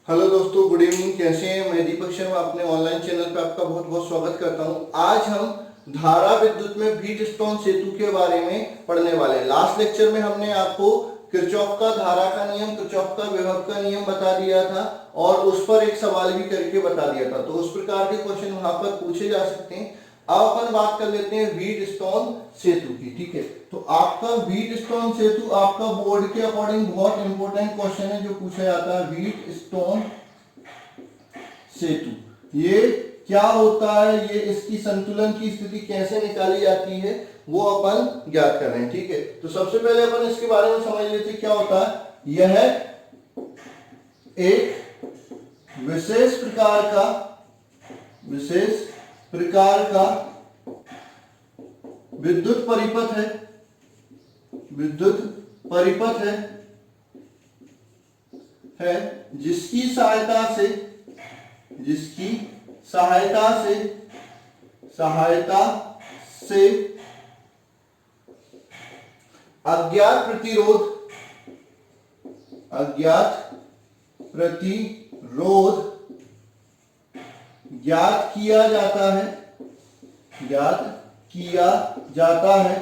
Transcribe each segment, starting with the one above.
Hello दोस्तों, good evening. कैसे हैं? मैं दीपक शर्मा अपने ऑनलाइन चैनल पे आपका बहुत बहुत स्वागत करता हूं। आज हम धारा विद्युत में व्हीटस्टोन सेतु के बारे में पढ़ने वाले हैं। लास्ट लेक्चर में हमने आपको किरचॉफ का धारा का नियम, किरचॉफ का विभव का नियम बता दिया था और उस पर एक सवाल भी करके बता दिया था। तो उस प्रकार के क्वेश्चन वहां पर पूछे जा सकते हैं। अब अपन बात कर लेते हैं व्हीटस्टोन सेतु की। ठीक है, तो आपका व्हीटस्टोन सेतु आपका बोर्ड के अकॉर्डिंग बहुत इंपॉर्टेंट क्वेश्चन है जो पूछा जाता है। व्हीटस्टोन सेतु ये क्या होता है, ये इसकी संतुलन की स्थिति कैसे निकाली जाती है वो अपन ज्ञात कर रहे हैं। ठीक है, तो सबसे पहले अपन इसके बारे में समझ लेते हैं क्या होता है। यह एक विशेष प्रकार का विद्युत परिपथ है जिसकी सहायता से अज्ञात प्रतिरोध ज्ञात किया जाता है।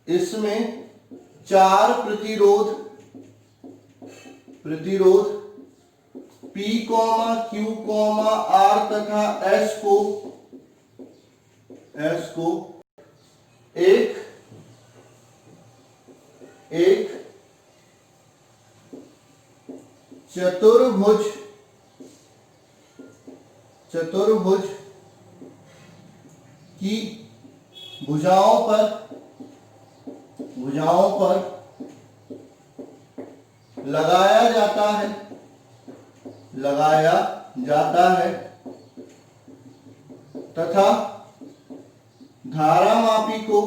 इसमें चार प्रतिरोध P, Q, R तथा S को एक चतुर्भुज की भुजाओं पर लगाया जाता है तथा धारामापी को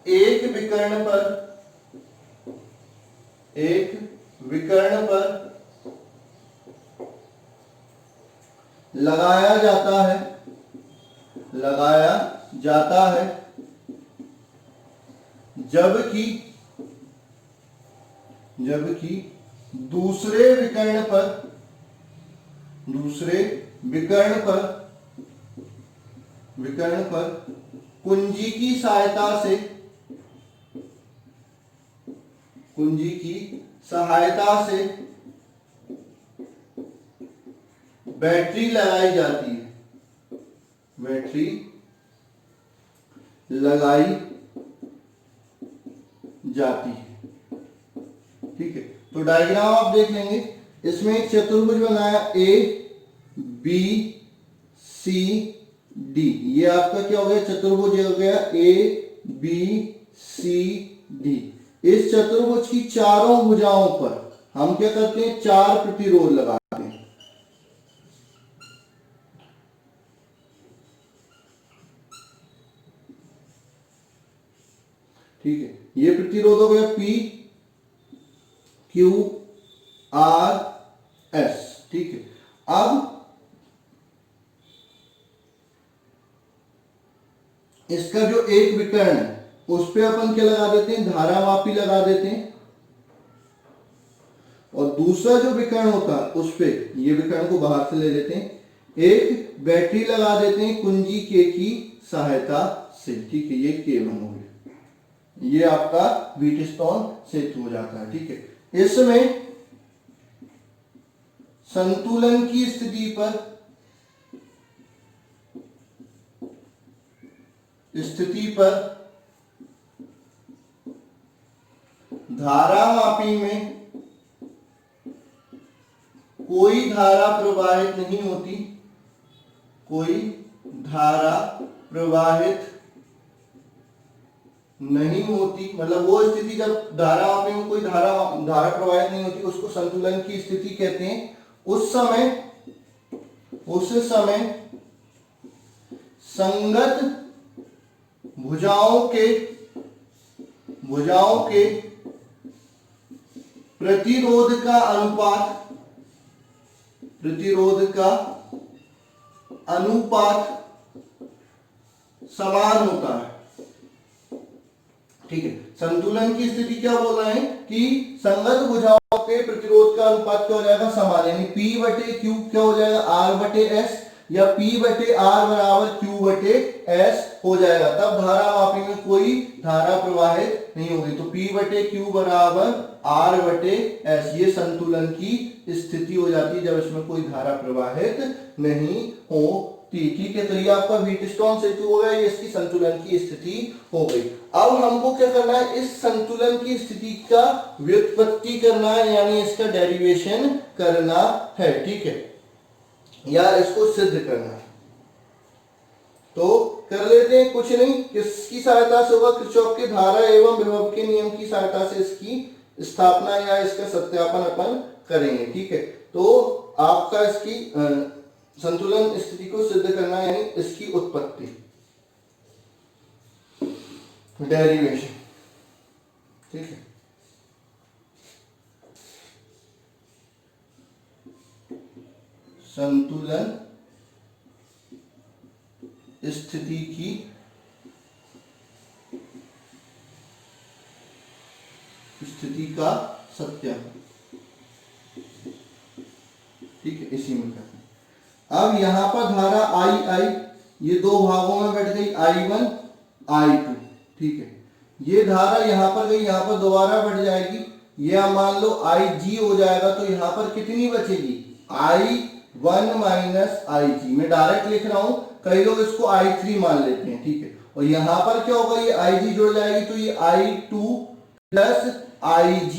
एक विकर्ण पर लगाया जाता है जबकि दूसरे विकर्ण पर कुंजी की सहायता से बैटरी लगाई जाती है। ठीक है, तो डायग्राम आप देख लेंगे। इसमें एक चतुर्भुज बनाया A B C D। ये आपका क्या हो गया? चतुर्भुज हो गया A B C D। इस चतुर्भुज की चारों भुजाओं पर हम क्या करते हैं? चार प्रतिरोध लगाते हैं। ठीक है, ये प्रतिरोध हो गया P Q R S। ठीक है, अब इसका जो एक विकर्ण है उस पे अपन क्या लगा देते हैं? धारामापी लगा देते हैं। और दूसरा जो विकर्ण होता है उस पे ये विकर्ण को बाहर से ले लेते हैं, एक बैटरी लगा देते हैं कुंजी K की सहायता से। ठीक है, ये K1 हो गया। ये आपका व्हीटस्टोन सेतु हो जाता है। ठीक है, इसमें संतुलन की स्थिति पर धारामापी में कोई धारा प्रवाहित नहीं होती। मतलब वो स्थिति जब धारामापी में कोई धारा प्रवाहित नहीं होती उसको संतुलन की स्थिति कहते हैं। उस समय संगत भुजाओं के प्रतिरोध का अनुपात समान होता है। ठीक है, संतुलन की स्थिति क्या बोल रहे हैं कि संगत भुजाओं के प्रतिरोध का अनुपात क्या हो जाएगा, समान, यानी P बटे Q क्या हो जाएगा, R बटे S, या P बटे R बराबर Q बटे S हो जाएगा। तब धारा मापी में कोई धारा प्रवाहित नहीं होगी। तो P बटे Q बराबर R बटे S, ये संतुलन की स्थिति हो जाती है जब इसमें कोई धारा प्रवाहित नहीं होती। ठीक है, तो ये आपका व्हीटस्टोन सेतु हो गया, ये इसकी संतुलन की स्थिति हो गई। अब हमको क्या करना है, इस संतुलन की स्थिति का व्युत्पत्ति करना है, यानी इसका डेरिवेशन करना है। ठीक है, या इसको सिद्ध करना है। तो कर लेते हैं, कुछ नहीं, किसकी सहायता से होगा, किरचॉफ के धारा एवं विभव के नियम की सहायता से इसकी स्थापना या इसका सत्यापन अपन करेंगे। ठीक है, तो आपका इसकी संतुलन स्थिति को सिद्ध करना, यानी इसकी उत्पत्ति, डेरिवेशन। ठीक है, संतुलन स्थिति की स्थिति का सत्यापन। ठीक है, इसी में करते हैं। अब यहां पर धारा आई ये दो भागों में बैठ गई, I1 I2। ठीक है, ये धारा यहां पर गई, यहां पर दोबारा बढ़ जाएगी, ये मान लो IG हो जाएगा, तो यहां पर कितनी बचेगी, I1 माइनस IG। मैं डायरेक्ट लिख रहा हूं, कई लोग इसको I3 मान लेते हैं। ठीक है, और यहां पर क्या होगा, ये IG जुड़ जाएगी, तो ये I2 प्लस IG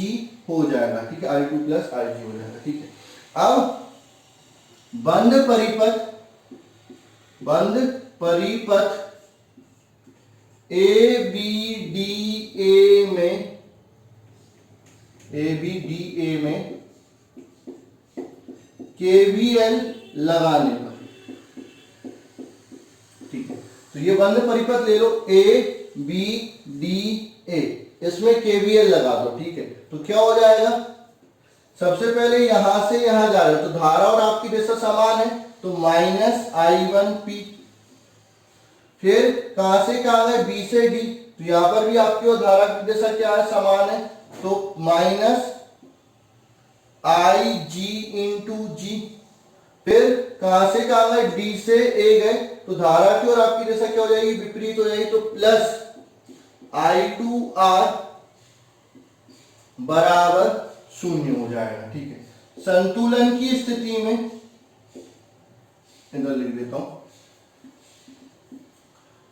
हो जाएगा। ठीक है, I2 प्लस IG हो जाएगा। ठीक है, अब बंद परिपथ ABDA में KVL लगाने पर। ठीक है, तो ये बंद परिपथ ले लो ABDA, इसमें KVL लगा दो। ठीक है, तो क्या हो जाएगा, सबसे पहले यहां से यहां जा रहे हो, तो धारा और आपकी दिशा समान है, तो माइनस I1P। फिर कहां से कहां गए, B से D, तो यहां पर भी आपकी और धारा की दिशा क्या है, समान है, तो माइनस IG इंटू G। फिर कहां से कहां गए, D से A गए, तो धारा की और आपकी दिशा क्या हो जाएगी, विपरीत हो जाएगी, तो प्लस I2R बराबर 0 हो जाएगा। ठीक है, संतुलन की स्थिति में इधर लिख देता हूं,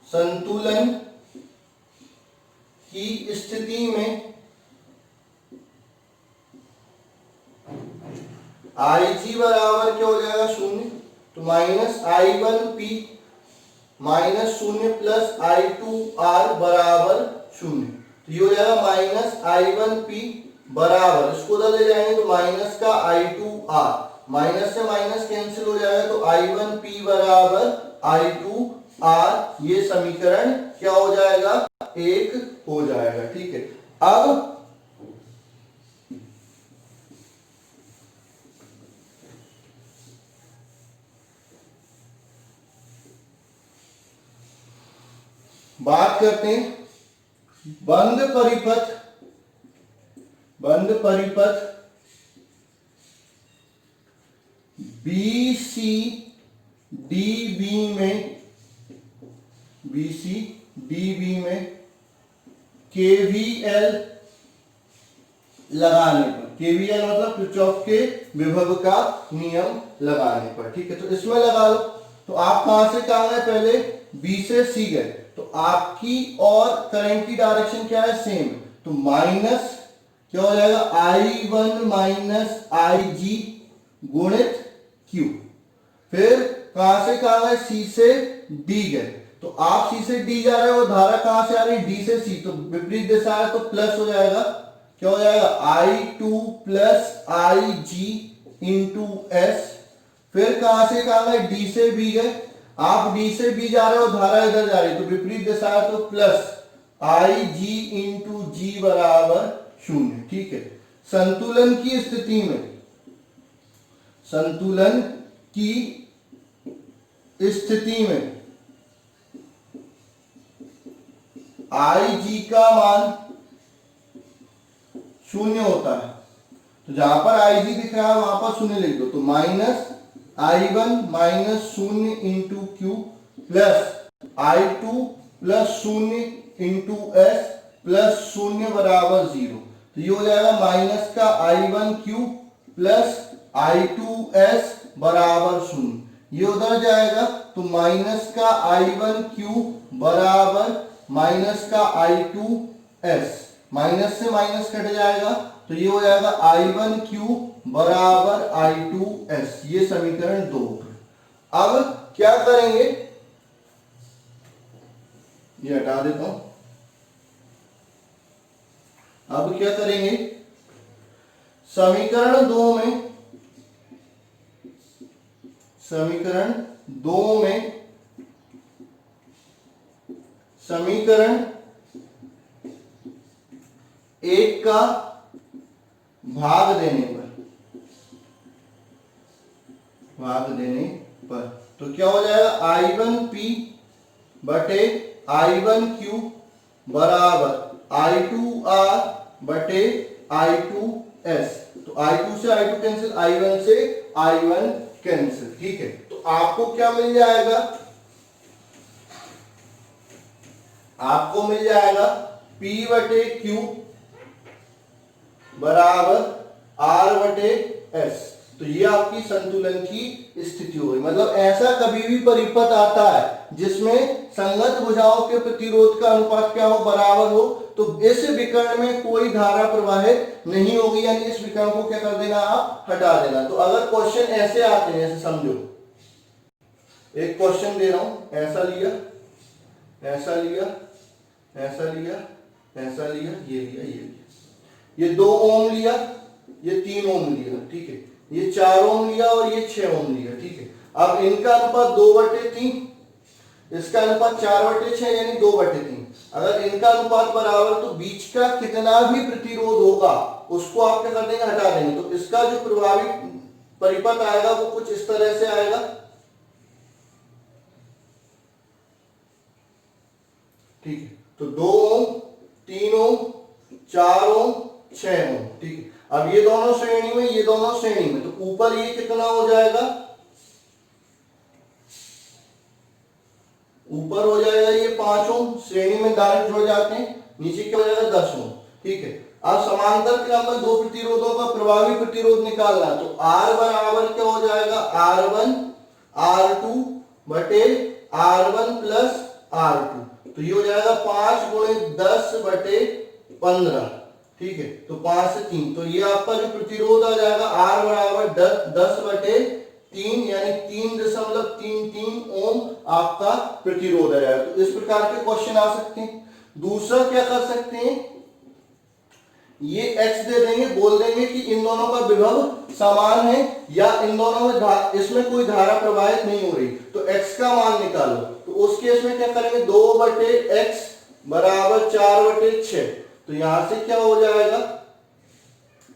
संतुलन की स्थिति में IG बराबर क्या हो जाएगा, 0, तो minus I1P minus 0 plus I2R बराबर 0। तो ये हो जाएगा माइनस I1P बराबर, इसको उधर ले जाएंगे तो माइनस का I2R, माइनस से माइनस कैंसिल हो जाएगा, तो I1P बराबर I2R। ये समीकरण क्या हो जाएगा, 1 हो जाएगा। ठीक है, अब बात करते हैं बंद परिपथ BCDB में KVL लगाने पर, KVL मतलब किरचॉफ के विभव का नियम लगाने पर। ठीक है, तो इसमें लगा लो, तो आप कहां से कहां गए, पहले B से C गए, तो आपकी और करंट की डायरेक्शन क्या है, सेम, तो माइनस क्या हो जाएगा, I1 माइनस IG गुणित Q। फिर कहां से कहां गए, C से D गए, तो आप C से D जा रहे हो, धारा कहां से आ रही है, D से C, तो विपरीत दिशा है, तो प्लस हो जाएगा, क्या हो जाएगा, I2 plus IG into S। फिर कहां से कहां गए, D से B गए, आप D से B जा रहे हो, धारा इधर जा रही है, तो विपरीत दिशा है, तो प्लस IG इंटू G बराबर 0। ठीक है, संतुलन की स्थिति में, संतुलन की स्थिति में IG का मान शून्य होता है। तो जहां पर IG दिख रहा है वहां पर शून्य लिख दो। तो माइनस I1 माइनस शून्य into Q plus I2 plus शून्य इंटू एस प्लस शून्य बराबर 0। तो ये हो जाएगा माइनस का I1 क्यू प्लस I2s बराबर शून्य। ये उधर जाएगा तो माइनस का I1 क्यू बराबर माइनस का I2s, माइनस से माइनस कट जाएगा तो ये हो जाएगा I1 क्यू बराबर I2s। ये समीकरण 2। अब क्या करेंगे, ये हटा देता हूं। अब क्या करेंगे, समीकरण 2 में समीकरण 1 का भाग देने पर तो क्या हो जाएगा, I1P बटे I1Q बराबर I2R बटे I2S। तो I2 से I2 कैंसिल, I1 से I1 कैंसिल। ठीक है, तो आपको क्या मिल जाएगा, आपको मिल जाएगा P बटे Q बराबर R बटे S। तो ये आपकी संतुलन की स्थिति होगी। मतलब ऐसा कभी भी परिपथ आता है जिसमें संगत भुजाओं के प्रतिरोध का अनुपात क्या हो, बराबर हो, तो इस विकर्ण में कोई धारा प्रवाहित नहीं होगी, यानी इस विकर्ण को क्या कर देना, आप हटा देना। तो अगर क्वेश्चन ऐसे आते हैं, जैसे समझो एक क्वेश्चन दे रहा हूं, ऐसा लिया, ऐसा लिया, ऐसा लिया, ऐसा लिया, ये लिया, ये लिया, ये 2 ओम लिया, ये 3 ओम लिया, ठीक है, ये 4 ओम लिया और ये 6 ओम लिया। ठीक है, अब इनका अनुपात 2/3, इसका अनुपात 4/6 यानी 2/3। अगर इनका अनुपात बराबर तो बीच का कितना भी प्रतिरोध होगा उसको आप क्या कर देंगे, हटा देंगे। तो इसका जो प्रभावी परिपथ आएगा वो कुछ इस तरह से आएगा। ठीक है, तो 2 ओम, 3 ओम, 4 ओम, 6 ओम। ठीक है, अब ये दोनों श्रेणी में, ये दोनों श्रेणी में, तो ऊपर ये कितना हो जाएगा, ऊपर हो जाएगा ये 5 ओम, श्रेणी में डायरेक्ट जुड़ जाते हैं, नीचे क्या हो जाएगा 10 ओम। ठीक है, अब समांतर क्रम में 2 प्रतिरोधों का प्रभावी प्रतिरोध निकालना, तो R बराबर क्या हो जाएगा, R1 R2 बटे R1 प्लस R2। तो ये हो जाएगा 5 गुणे 10 बटे 15। ठीक है, तो 5 से 3, तो ये आपका जो प्रतिरोध आ जाएगा R बराबर 10 बटे 3 यानी 3.33 ओम आपका प्रतिरोध आ जाएगा। तो इस प्रकार के क्वेश्चन आ सकते हैं। दूसरा क्या कर सकते हैं, ये x दे देंगे, बोल देंगे कि इन दोनों का विभव समान है या इन दोनों में इसमें कोई धारा प्रवाहित नहीं हो रही, तो x का मान निकालो। तो उस केस में क्या करेंगे, 2/x बराबर 4/6। तो यहां से क्या हो जाएगा,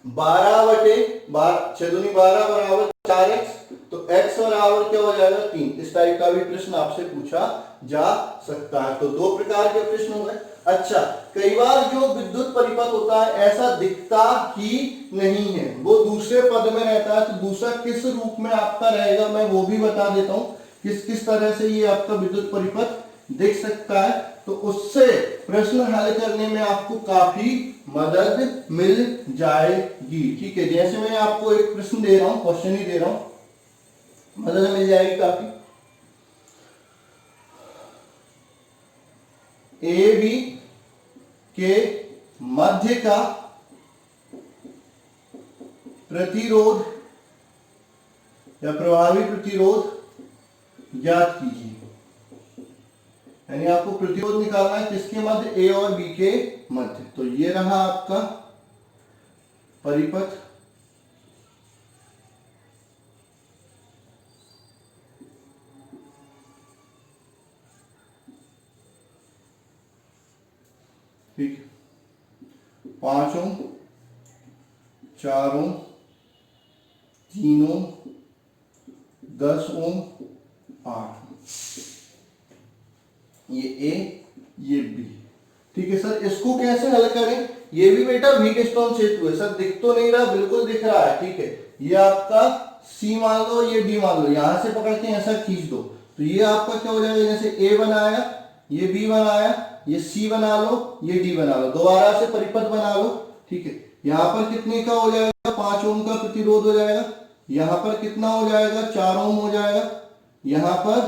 12/6 दूनी 12 बराबर 4x। तो x बराबर क्या हो जाएगा 3। इस टाइप का भी प्रश्न आपसे पूछा जा सकता है। तो 2 प्रकार के प्रश्न हो गए। अच्छा, कई बार जो विद्युत परिपथ होता है ऐसा दिखता ही नहीं है, वो दूसरे पद में रहता है। तो दूसरा किस रूप में आपका रहेगा मैं वो भी बता देता हूं, किस किस तरह से ये आपका विद्युत परिपथ दिख सकता है। तो उससे प्रश्न हल करने में आपको काफी मदद मिल जाएगी। ठीक है, जैसे मैं आपको एक प्रश्न दे रहा हूं, क्वेश्चन ही दे रहा हूं, मदद मिल जाएगी काफी। ए बी के मध्य का प्रतिरोध या प्रभावी प्रतिरोध ज्ञात कीजिए। यानी आपको प्रतिरोध निकालना है किसके मध्य, ए और बी के मध्य। तो ये रहा आपका परिपथ। ठीक, 5 ओम, 4 ओम, 3 ओम, 10 ओम, 8 ओम। ये ए, ये बी। ठीक है सर, इसको कैसे हल करें? ये भी बेटा व्हीटस्टोन सेतु है सर, दिख तो नहीं रहा, बिल्कुल दिख रहा है। ठीक है, ये आपका सी मान लो, ये डी मान लो, यहां से पकड़ के ऐसा खींच दो तो ये आपका क्या हो जाएगा, जैसे ए बनाया, ये बी बनाया, ये सी बना लो, ये डी बना लो, दोबारा से परिपथ बना लो। ठीक है, यहाँ पर कितने का हो जाएगा, 5 ओम का प्रतिरोध हो जाएगा, यहाँ पर कितना हो जाएगा, 4 ओम हो जाएगा, यहाँ पर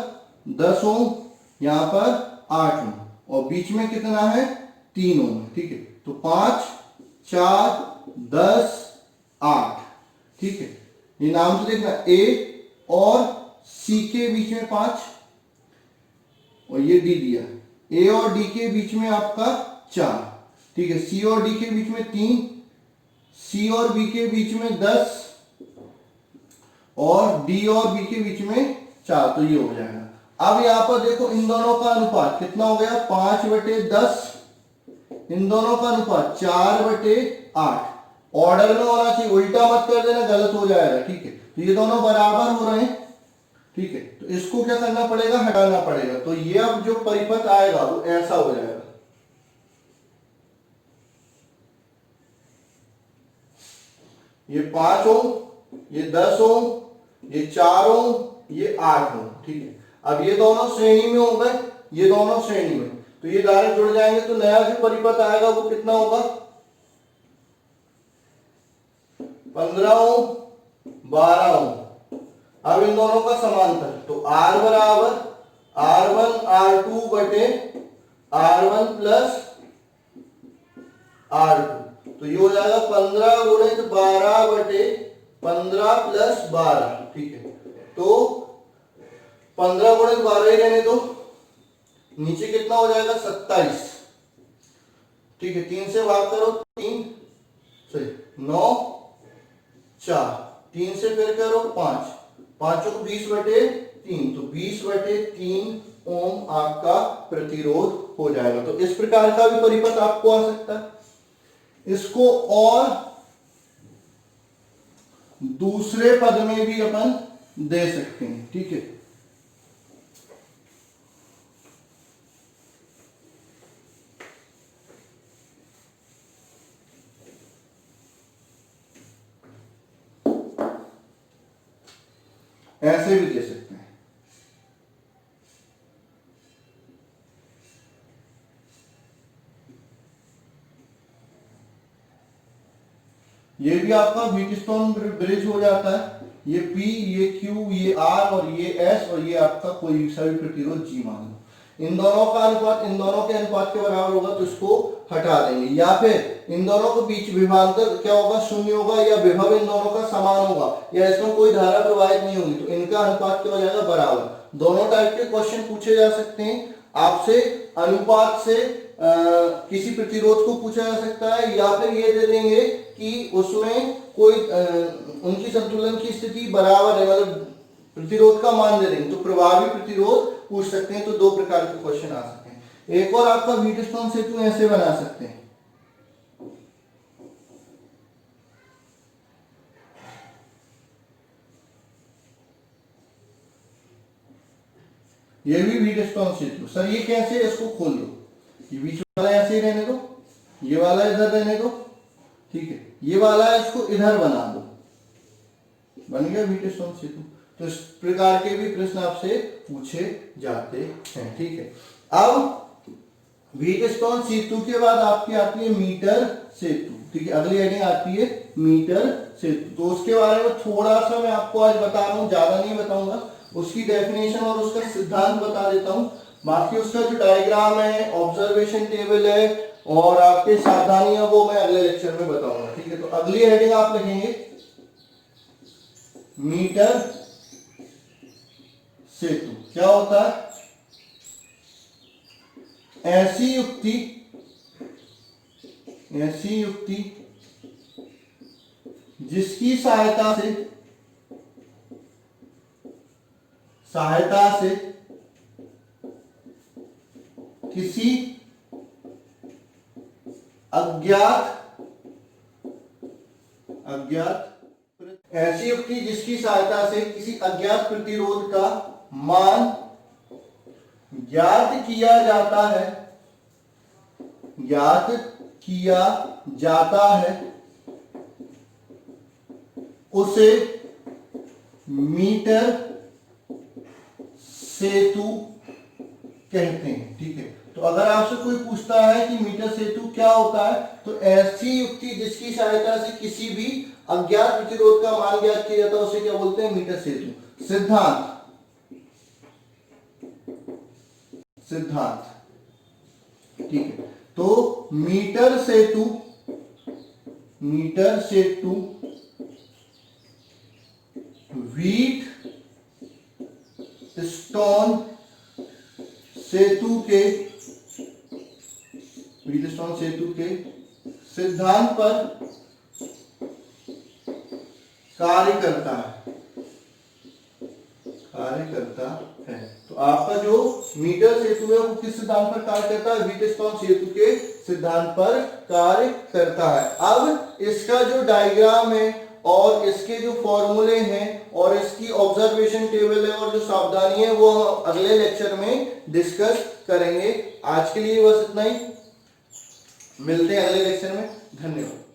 10 ओम, यहाँ पर 8 ओम, और बीच में कितना है, 3 ओम। ठीक है, तो 5 4 10 8। ठीक है, ये नाम से देखना, ए और सी के बीच में 5 और ये डी दिया, ए और डी के बीच में आपका 4। ठीक है, सी और डी के बीच में 3, सी और बी के बीच में 10 और डी और बी के बीच में 4, तो ये हो जाएगा। अब यहां पर देखो इन दोनों का अनुपात कितना हो गया, 5/10, इन दोनों का अनुपात 4/8। ऑर्डर में होना चाहिए, उल्टा मत कर देना, गलत हो जाएगा। ठीक है, तो ये दोनों बराबर हो रहे हैं। ठीक है, तो इसको क्या करना पड़ेगा, हटाना पड़ेगा, तो ये अब जो परिपथ आएगा वो ऐसा हो जाएगा। ये 5 ओम, ये 10 ओम, ये 4 ओम, ये 8 ओम। ठीक है, अब ये दोनों श्रेणी में हो गए, ये दोनों श्रेणी में, तो ये डायरेक्ट जुड़ जाएंगे, तो नया जो परिपथ आएगा वो कितना होगा, 15 ओम 12 ओम। अब इन दोनों का समांतर, तो R बराबर R1 R2 बटे R1 प्लस R2, तो ये हो जाएगा 15 गुणित 12 बटे 15 प्लस 12। ठीक है, तो 15 गुणित 12 ही रहने दो, नीचे कितना हो जाएगा, 27। ठीक है, 3 से भाग करो, 9 4, 3 से फिर करो 5, 5 को 20/3, तो 20/3 ओम आपका प्रतिरोध हो जाएगा। तो इस प्रकार का भी परिपथ आपको आ सकता है। इसको और दूसरे पद में भी अपन दे सकते हैं। ठीक है, ऐसे भी दे सकते हैं। ये भी आपका व्हीटस्टोन ब्रिज हो जाता है। ये P, ये Q, ये R और ये S और ये आपका कोई सा भी प्रतिरोध G मान लो। इन दोनों का अनुपात इन दोनों के अनुपात के बराबर होगा, तो इसको हटा देंगे, या फिर इन दोनों के बीच विभवांतर क्या होगा, 0 होगा, या विभव इन दोनों का समान होगा, या इसमें कोई धारा प्रवाहित नहीं होगी, तो इनका अनुपात क्या हो जाएगा, बराबर। दोनों टाइप के क्वेश्चन पूछे जा सकते हैं आपसे। अनुपात से किसी प्रतिरोध को पूछा जा सकता है, या फिर ये दे देंगे कि उसमें कोई उनकी संतुलन की स्थिति बराबर है, मतलब प्रतिरोध का मान दे देंगे, तो प्रभावी प्रतिरोध पूछ सकते हैं। तो 2 प्रकार के क्वेश्चन आ सकते हैं। एक और आपका व्हीटस्टोन सेतु ऐसे बना सकते हैं, ये भी व्हीटस्टोन सेतु। सर ये कैसे, इसको खोल दो, ये बीच वाला ऐसे ही रहने दो, ये वाला इधर रहने दो। ठीक है, ये वाला इसको इधर बना दो, बन गया व्हीटस्टोन सेतु। तो इस प्रकार के भी प्रश्न आपसे पूछे जाते हैं। ठीक है, अब व्हीटस्टोन सेतु के बाद आपकी आती है मीटर सेतु। ठीक है, अगली हेडिंग आती है मीटर सेतु। तो उसके बारे में थोड़ा सा मैं आपको आज बता रहा हूं, ज्यादा नहीं बताऊंगा, उसकी डेफिनेशन और उसका सिद्धांत बता देता हूं। बाकी उसका जो डायग्राम है, ऑब्जर्वेशन टेबल है और आपके सावधानियां, वो मैं अगले लेक्चर में बताऊंगा। ठीक है, तो अगली हेडिंग आप लिखेंगे मीटर सेतु। क्या होता है, ऐसी युक्ति जिसकी सहायता से किसी ऐसी युक्ति जिसकी सहायता से किसी अज्ञात प्रतिरोध का मान ज्ञात किया जाता है ज्ञात किया जाता है उसे मीटर सेतु कहते हैं। ठीक है, तो अगर आपसे कोई पूछता है कि मीटर सेतु क्या होता है, तो ऐसी युक्ति जिसकी सहायता से किसी भी अज्ञात प्रतिरोध का मान ज्ञात किया जाता है उसे क्या बोलते हैं, मीटर सेतु। सिद्धांत, ठीक है, तो मीटर सेतु व्हीट स्टोन सेतु के सिद्धांत पर कार्य करता है। तो आपका जो मीटर सेतु है वो किस सिद्धांत पर कार्य करता है, व्हीट स्टोन सेतु के सिद्धांत पर कार्य करता है। अब इसका जो डायग्राम है और इसके जो फॉर्मूले हैं और इसकी ऑब्जर्वेशन टेबल है और जो सावधानी है वो हम अगले लेक्चर में डिस्कस करेंगे। आज के लिए बस इतना ही, मिलते हैं अगले लेक्चर में। धन्यवाद।